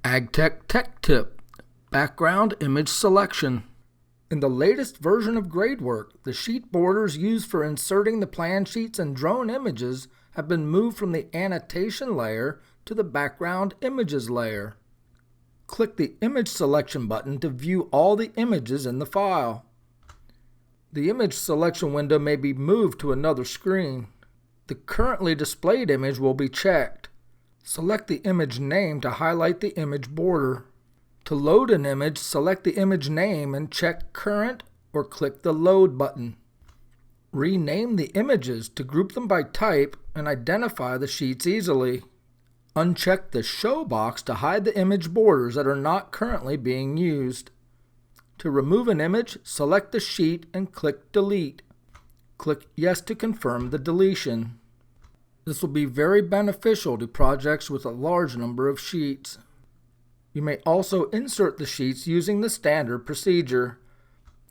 AgTech Tech Tip: Background Image Selection. In the latest version of GradeWork, the sheet borders used for inserting the plan sheets and drone images have been moved from the annotation layer to the background images layer. Click the Image Selection button to view all the images in the file. The image selection window may be moved to another screen. The currently displayed image will be checked. Select the image name to highlight the image border. To load an image, select the image name and check Current or click the Load button. Rename the images to group them by type and identify the sheets easily. Uncheck the Show box to hide the image borders that are not currently being used. To remove an image, select the sheet and click Delete. Click Yes to confirm the deletion. This will be very beneficial to projects with a large number of sheets. You may also insert the sheets using the standard procedure.